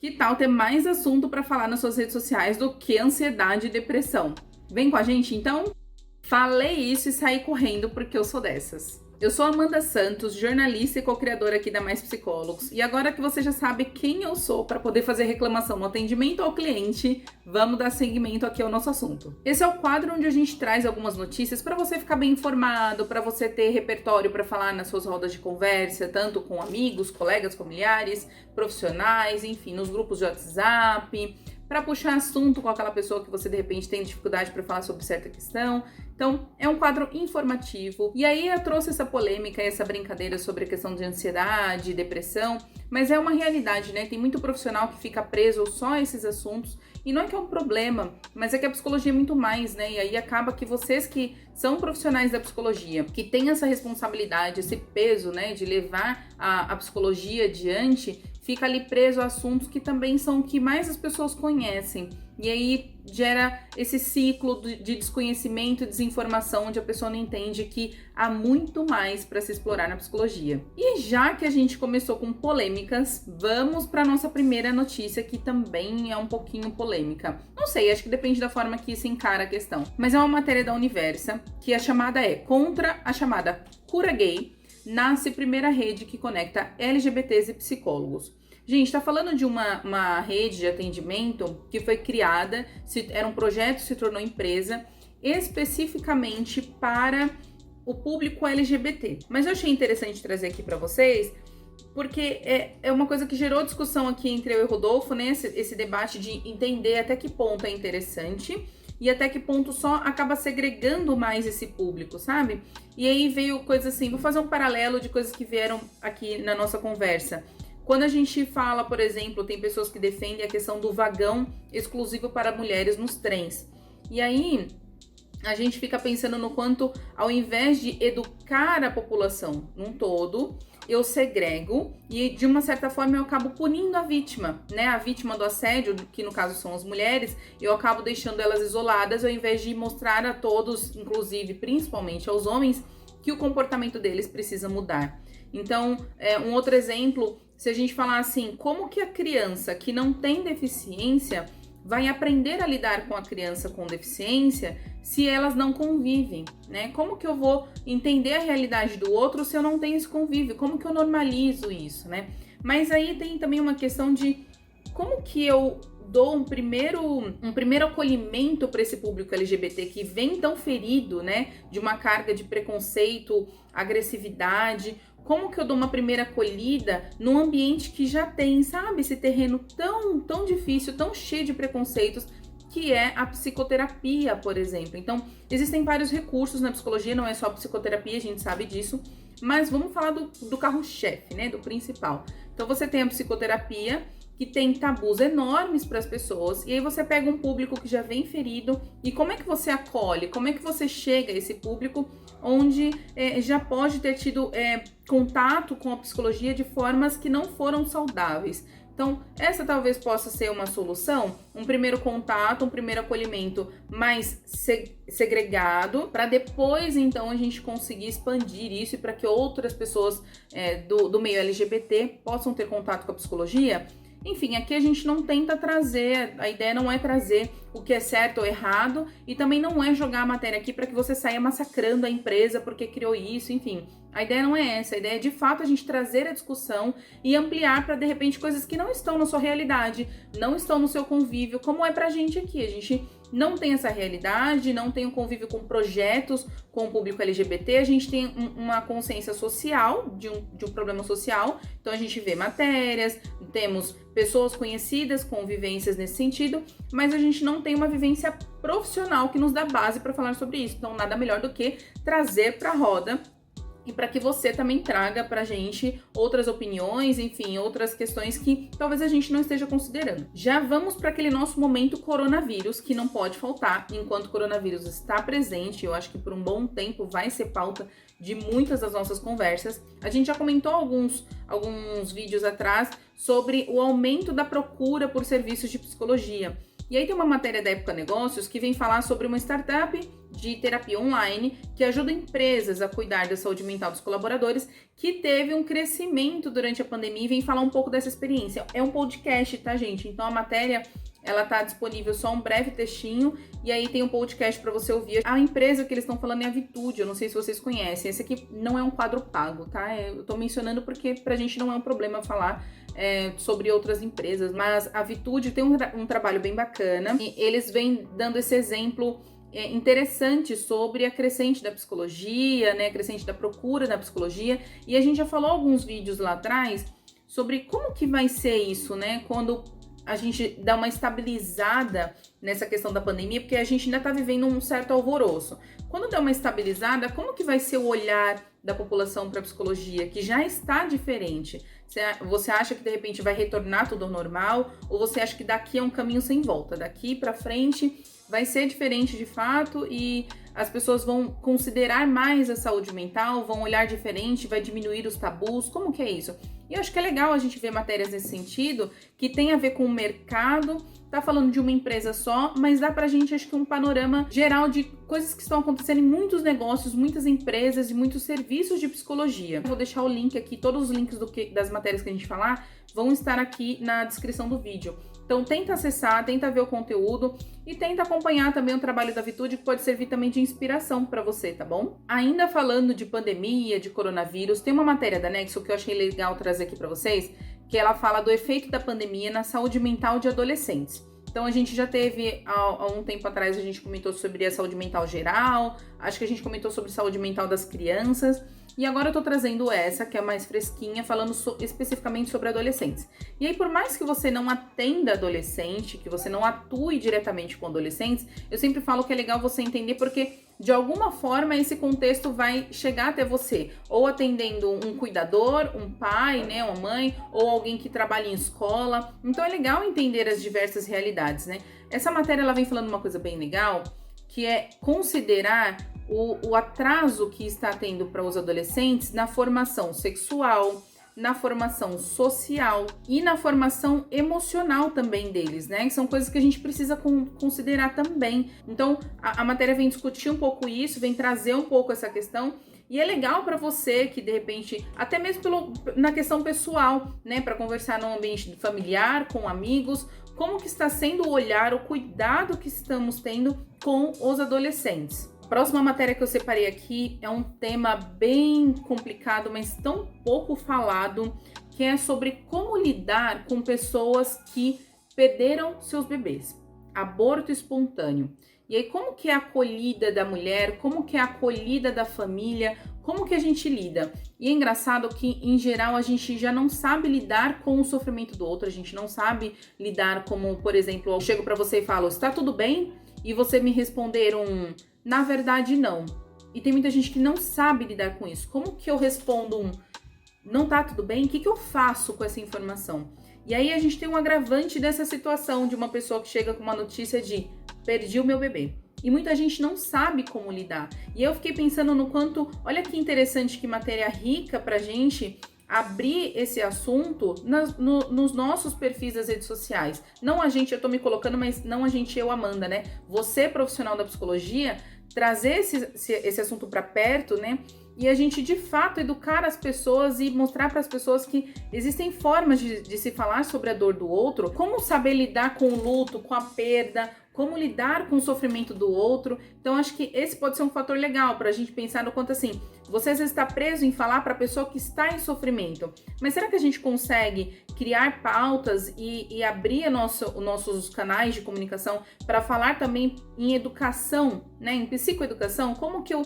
Que tal ter mais assunto para falar nas suas redes sociais do que ansiedade e depressão? Vem com a gente então? Falei isso e saí correndo porque eu sou dessas. Eu sou Amanda Santos, jornalista e co-criadora aqui da Mais Psicólogos. E agora que você já sabe quem eu sou para poder fazer reclamação no atendimento ao cliente, vamos dar seguimento aqui ao nosso assunto. Esse é o quadro onde a gente traz algumas notícias para você ficar bem informado, para você ter repertório para falar nas suas rodas de conversa, tanto com amigos, colegas, familiares, profissionais, enfim, nos grupos de WhatsApp, para puxar assunto com aquela pessoa que você de repente tem dificuldade para falar sobre certa questão. Então, é um quadro informativo. E aí eu trouxe essa polêmica, essa brincadeira sobre a questão de ansiedade, depressão, mas é uma realidade, né? Tem muito profissional que fica preso só a esses assuntos. E não é que é um problema, mas é que a psicologia é muito mais, né? E aí acaba que vocês que são profissionais da psicologia, que têm essa responsabilidade, esse peso, né, de levar a psicologia adiante, fica ali preso a assuntos que também são o que mais as pessoas conhecem. E aí gera esse ciclo de desconhecimento e desinformação, onde a pessoa não entende que há muito mais para se explorar na psicologia. E já que a gente começou com polêmicas, vamos para nossa primeira notícia, que também é um pouquinho polêmica. Não sei, acho que depende da forma que se encara a questão. Mas é uma matéria da Universa, que a chamada é Contra a chamada Cura Gay, nasce primeira rede que conecta LGBTs e psicólogos. Gente, tá falando de uma rede de atendimento que foi criada, era um projeto, se tornou empresa, especificamente para o público LGBT. Mas eu achei interessante trazer aqui para vocês, porque é uma coisa que gerou discussão aqui entre eu e o Rodolfo, né? Esse debate de entender até que ponto é interessante e até que ponto só acaba segregando mais esse público, sabe? E aí veio coisa assim, vou fazer um paralelo de coisas que vieram aqui na nossa conversa. Quando a gente fala, por exemplo, tem pessoas que defendem a questão do vagão exclusivo para mulheres nos trens. E aí a gente fica pensando no quanto, ao invés de educar a população num todo, eu segrego e, de uma certa forma, eu acabo punindo a vítima, né? A vítima do assédio, que no caso são as mulheres, eu acabo deixando elas isoladas, ao invés de mostrar a todos, inclusive, principalmente aos homens, que o comportamento deles precisa mudar. Então, um outro exemplo, se a gente falar assim, como que a criança que não tem deficiência vai aprender a lidar com a criança com deficiência se elas não convivem, né? Como que eu vou entender a realidade do outro se eu não tenho esse convívio? Como que eu normalizo isso, né? Mas aí tem também uma questão de como que eu dou um primeiro acolhimento para esse público LGBT que vem tão ferido, né? De uma carga de preconceito, agressividade. Como que eu dou uma primeira acolhida num ambiente que já tem, sabe, esse terreno tão difícil, tão cheio de preconceitos, que é a psicoterapia, por exemplo. Então, existem vários recursos na psicologia, não é só a psicoterapia, a gente sabe disso, mas vamos falar do carro-chefe, né, do principal. Então, você tem a psicoterapia, que tem tabus enormes para as pessoas, e aí você pega um público que já vem ferido, e como é que você acolhe, como é que você chega a esse público onde já pode ter tido contato com a psicologia de formas que não foram saudáveis. Então, essa talvez possa ser uma solução, um primeiro contato, um primeiro acolhimento mais segregado, para depois, então, a gente conseguir expandir isso e para que outras pessoas do meio LGBT possam ter contato com a psicologia. Enfim, aqui a gente não tenta trazer, a ideia não é trazer o que é certo ou errado e também não é jogar a matéria aqui para que você saia massacrando a empresa porque criou isso, enfim. A ideia não é essa, a ideia é de fato a gente trazer a discussão e ampliar para de repente coisas que não estão na sua realidade, não estão no seu convívio, como é pra gente aqui. A gente não tem essa realidade, não tem um convívio com projetos com o público LGBT, a gente tem uma consciência social, de um problema social, então a gente vê matérias, temos pessoas conhecidas com vivências nesse sentido, mas a gente não tem uma vivência profissional que nos dá base para falar sobre isso, então nada melhor do que trazer para a roda e para que você também traga pra gente outras opiniões, enfim, outras questões que talvez a gente não esteja considerando. Já vamos para aquele nosso momento coronavírus, que não pode faltar enquanto o coronavírus está presente. Eu acho que por um bom tempo vai ser pauta de muitas das nossas conversas. A gente já comentou alguns vídeos atrás sobre o aumento da procura por serviços de psicologia. E aí tem uma matéria da Época Negócios que vem falar sobre uma startup de terapia online que ajuda empresas a cuidar da saúde mental dos colaboradores, que teve um crescimento durante a pandemia, e vem falar um pouco dessa experiência. É um podcast, tá, gente? Então a matéria, ela tá disponível, só um breve textinho, e aí tem um podcast para você ouvir. A empresa que eles estão falando é a Vitude, eu não sei se vocês conhecem. Esse aqui não é um quadro pago, tá? Eu tô mencionando porque pra gente não é um problema falar sobre outras empresas, mas a Vitude tem um trabalho bem bacana, e eles vêm dando esse exemplo interessante sobre a crescente da psicologia, né? A crescente da procura da psicologia, e a gente já falou alguns vídeos lá atrás sobre como que vai ser isso, né? Quando a gente dá uma estabilizada nessa questão da pandemia, porque a gente ainda está vivendo um certo alvoroço. Quando dá uma estabilizada, como que vai ser o olhar da população para a psicologia, que já está diferente? Você acha que de repente vai retornar tudo ao normal, ou você acha que daqui é um caminho sem volta? Daqui para frente vai ser diferente de fato e as pessoas vão considerar mais a saúde mental, vão olhar diferente, vai diminuir os tabus? Como que é isso? E eu acho que é legal a gente ver matérias nesse sentido, que tem a ver com o mercado, tá falando de uma empresa só, mas dá pra gente, acho que um panorama geral de coisas que estão acontecendo em muitos negócios, muitas empresas e muitos serviços de psicologia. Eu vou deixar o link aqui, todos os links das matérias que a gente falar vão estar aqui na descrição do vídeo. Então tenta acessar, tenta ver o conteúdo e tenta acompanhar também o trabalho da Vitude, que pode servir também de inspiração para você, tá bom? Ainda falando de pandemia, de coronavírus, tem uma matéria da Nexo que eu achei legal trazer aqui para vocês, que ela fala do efeito da pandemia na saúde mental de adolescentes. Então a gente já teve, há um tempo atrás, a gente comentou sobre a saúde mental geral, acho que a gente comentou sobre saúde mental das crianças, e agora eu tô trazendo essa, que é mais fresquinha, falando especificamente sobre adolescentes. E aí, por mais que você não atenda adolescente, que você não atue diretamente com adolescentes, eu sempre falo que é legal você entender porque, de alguma forma, esse contexto vai chegar até você. Ou atendendo um cuidador, um pai, né, uma mãe, ou alguém que trabalha em escola. Então é legal entender as diversas realidades, né? Essa matéria, ela vem falando uma coisa bem legal, que é considerar o atraso que está tendo para os adolescentes na formação sexual, na formação social e na formação emocional também deles, né? Que são coisas que a gente precisa considerar também. Então, a matéria vem discutir um pouco isso, vem trazer um pouco essa questão. E é legal para você que, de repente, até mesmo na questão pessoal, né? Para conversar num ambiente familiar, com amigos, como que está sendo o olhar, o cuidado que estamos tendo com os adolescentes. A próxima matéria que eu separei aqui é um tema bem complicado, mas tão pouco falado, que é sobre como lidar com pessoas que perderam seus bebês. Aborto espontâneo. E aí, como que é a acolhida da mulher, como que é a acolhida da família, como que a gente lida? E é engraçado que, em geral, a gente já não sabe lidar com o sofrimento do outro, a gente não sabe lidar como, por exemplo, eu chego pra você e falo, está tudo bem? E você me responder na verdade, não. E tem muita gente que não sabe lidar com isso. Como que eu respondo não tá tudo bem? O que eu faço com essa informação? E aí a gente tem um agravante dessa situação de uma pessoa que chega com uma notícia de perdi o meu bebê. E muita gente não sabe como lidar. E eu fiquei pensando no quanto, olha que interessante, que matéria rica pra gente abrir esse assunto nos nossos perfis das redes sociais. Não a gente, eu tô me colocando, mas não a gente, eu, Amanda, né? Você, profissional da psicologia, trazer esse assunto para perto, né? E a gente, de fato, educar as pessoas e mostrar para as pessoas que existem formas de se falar sobre a dor do outro, como saber lidar com o luto, com a perda, como lidar com o sofrimento do outro. Então, acho que esse pode ser um fator legal para a gente pensar no quanto assim, você às vezes está preso em falar para a pessoa que está em sofrimento, mas será que a gente consegue criar pautas e abrir os nossos canais de comunicação para falar também em educação, né, em psicoeducação? Como que eu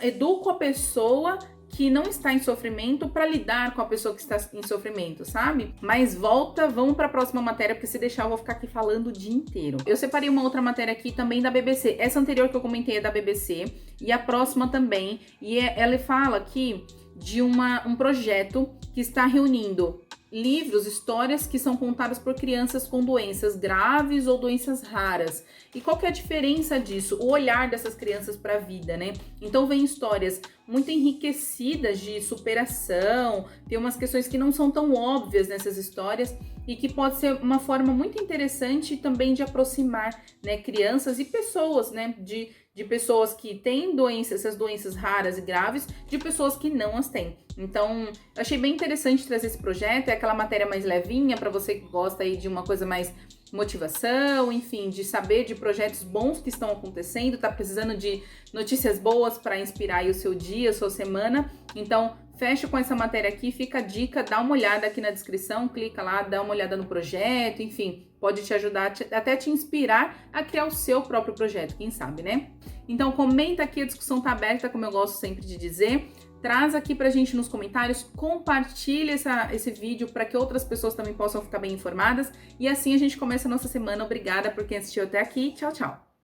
educo a pessoa que não está em sofrimento para lidar com a pessoa que está em sofrimento, sabe? Mas vamos para a próxima matéria, porque se deixar eu vou ficar aqui falando o dia inteiro. Eu separei uma outra matéria aqui também da BBC. Essa anterior que eu comentei é da BBC e a próxima também. E ela fala aqui de um projeto que está reunindo livros, histórias que são contadas por crianças com doenças graves ou doenças raras. E qual que é a diferença disso? O olhar dessas crianças para a vida, né? Então vem histórias muito enriquecidas de superação, tem umas questões que não são tão óbvias nessas histórias, e que pode ser uma forma muito interessante também de aproximar, né, crianças e pessoas, né, de pessoas que têm doenças, essas doenças raras e graves, de pessoas que não as têm. Então, eu achei bem interessante trazer esse projeto, é aquela matéria mais levinha para você que gosta aí de uma coisa mais motivação, enfim, de saber de projetos bons que estão acontecendo, tá precisando de notícias boas para inspirar aí o seu dia, a sua semana. Então, fecha com essa matéria aqui, fica a dica, dá uma olhada aqui na descrição, clica lá, dá uma olhada no projeto, enfim, pode te ajudar, até te inspirar a criar o seu próprio projeto, quem sabe, né? Então, comenta aqui, a discussão tá aberta, como eu gosto sempre de dizer. Traz aqui pra gente nos comentários, compartilha esse vídeo para que outras pessoas também possam ficar bem informadas. E assim a gente começa a nossa semana. Obrigada por quem assistiu até aqui. Tchau, tchau!